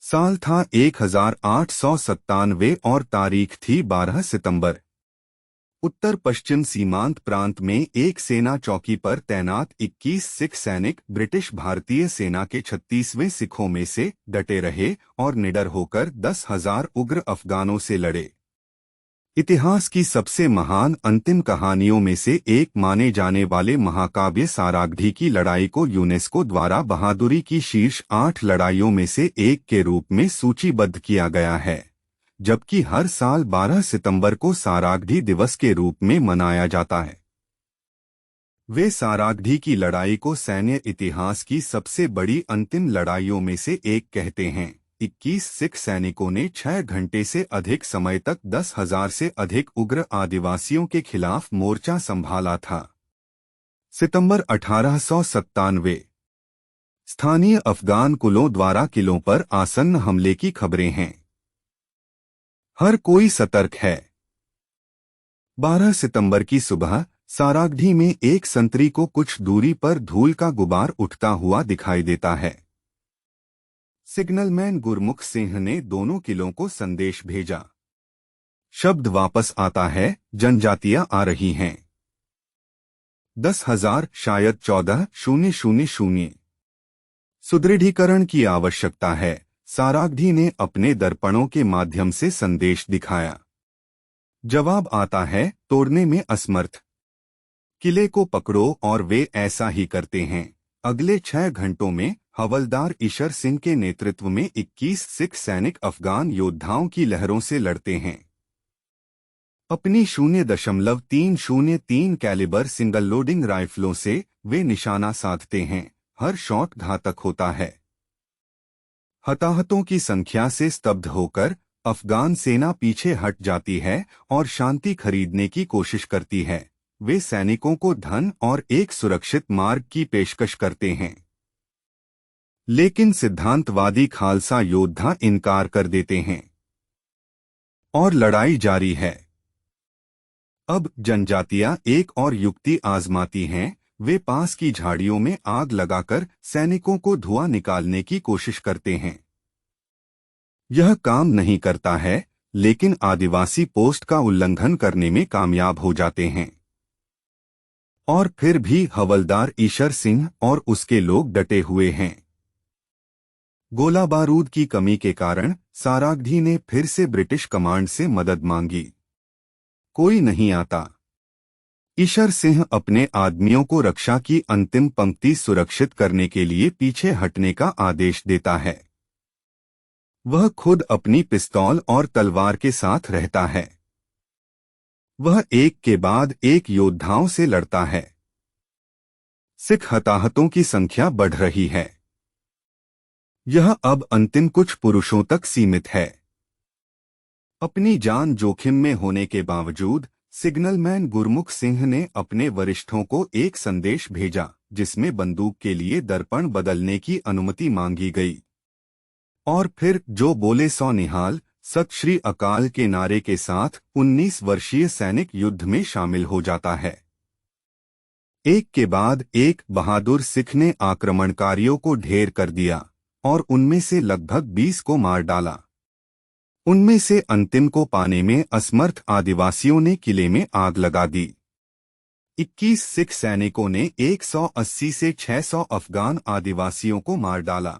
साल था 1897 और तारीख थी 12 सितंबर। उत्तर पश्चिम सीमांत प्रांत में एक सेना चौकी पर तैनात 21 सिख सैनिक ब्रिटिश भारतीय सेना के 36वें सिखों में से डटे रहे और निडर होकर 10,000 उग्र अफगानों से लड़े। इतिहास की सबसे महान अंतिम कहानियों में से एक माने जाने वाले महाकाव्य सारागढ़ी की लड़ाई को यूनेस्को द्वारा बहादुरी की शीर्ष 8 लड़ाइयों में से एक के रूप में सूचीबद्ध किया गया है, जबकि हर साल 12 सितंबर को सारागढ़ी दिवस के रूप में मनाया जाता है। वे सारागढ़ी की लड़ाई को सैन्य इतिहास की सबसे बड़ी अंतिम लड़ाइयों में से एक कहते हैं। 21 सिख सैनिकों ने 6 घंटे से अधिक समय तक 10,000 से अधिक उग्र आदिवासियों के खिलाफ मोर्चा संभाला था। सितंबर 1897। स्थानीय अफगान कुलों द्वारा किलों पर आसन्न हमले की खबरें हैं। हर कोई सतर्क है। 12 सितंबर की सुबह सारागढ़ी में एक संतरी को कुछ दूरी पर धूल का गुबार उठता हुआ दिखाई देता है। सिग्नलमैन गुरमुख सिंह ने दोनों किलों को संदेश भेजा। शब्द वापस आता है, जनजातियां आ रही हैं। 10,000 शायद 14,000। सुदृढ़ीकरण की आवश्यकता है। सारागढ़ी ने अपने दर्पणों के माध्यम से संदेश दिखाया। जवाब आता है, तोड़ने में असमर्थ। किले को पकड़ो, और वे ऐसा ही करते हैं। अगले 6 घंटों में हवलदार ईशर सिंह के नेतृत्व में 21 सिख सैनिक अफगान योद्धाओं की लहरों से लड़ते हैं। अपनी 0.303 कैलिबर सिंगल लोडिंग राइफलों से वे निशाना साधते हैं। हर शॉट घातक होता है। हताहतों की संख्या से स्तब्ध होकर अफगान सेना पीछे हट जाती है और शांति खरीदने की कोशिश करती है। वे सैनिकों को धन और एक सुरक्षित मार्ग की पेशकश करते हैं, लेकिन सिद्धांतवादी खालसा योद्धा इनकार कर देते हैं और लड़ाई जारी है। अब जनजातियां एक और युक्ति आजमाती हैं। वे पास की झाड़ियों में आग लगाकर सैनिकों को धुआं निकालने की कोशिश करते हैं। यह काम नहीं करता है, लेकिन आदिवासी पोस्ट का उल्लंघन करने में कामयाब हो जाते हैं। और फिर भी हवलदार ईशर सिंह और उसके लोग डटे हुए हैं। गोला बारूद की कमी के कारण सारागढ़ी ने फिर से ब्रिटिश कमांड से मदद मांगी। कोई नहीं आता। ईशर सिंह अपने आदमियों को रक्षा की अंतिम पंक्ति सुरक्षित करने के लिए पीछे हटने का आदेश देता है। वह खुद अपनी पिस्तौल और तलवार के साथ रहता है। वह एक के बाद एक योद्धाओं से लड़ता है। सिख हताहतों की संख्या बढ़ रही है। यह अब अंतिम कुछ पुरुषों तक सीमित है। अपनी जान जोखिम में होने के बावजूद सिग्नलमैन गुरमुख सिंह ने अपने वरिष्ठों को एक संदेश भेजा, जिसमें बंदूक के लिए दर्पण बदलने की अनुमति मांगी गई। और फिर जो बोले सो निहाल, सत श्री अकाल के नारे के साथ 19 वर्षीय सैनिक युद्ध में शामिल हो जाता है। एक के बाद एक बहादुर सिख ने आक्रमणकारियों को ढेर कर दिया और उनमें से लगभग 20 को मार डाला। उनमें से अंतिम को पाने में असमर्थ आदिवासियों ने किले में आग लगा दी। 21 सिख सैनिकों ने 180 से 600 अफगान आदिवासियों को मार डाला।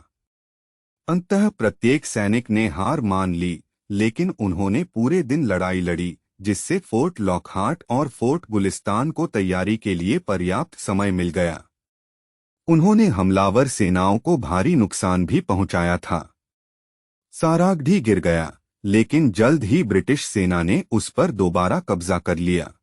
अंततः प्रत्येक सैनिक ने हार मान ली, लेकिन उन्होंने पूरे दिन लड़ाई लड़ी, जिससे फोर्ट लॉकहार्ट और फोर्ट गुलिस्तान को तैयारी के लिए पर्याप्त समय मिल गया। उन्होंने हमलावर सेनाओं को भारी नुकसान भी पहुंचाया था। सारागढ़ी गिर गया, लेकिन जल्द ही ब्रिटिश सेना ने उस पर दोबारा कब्जा कर लिया।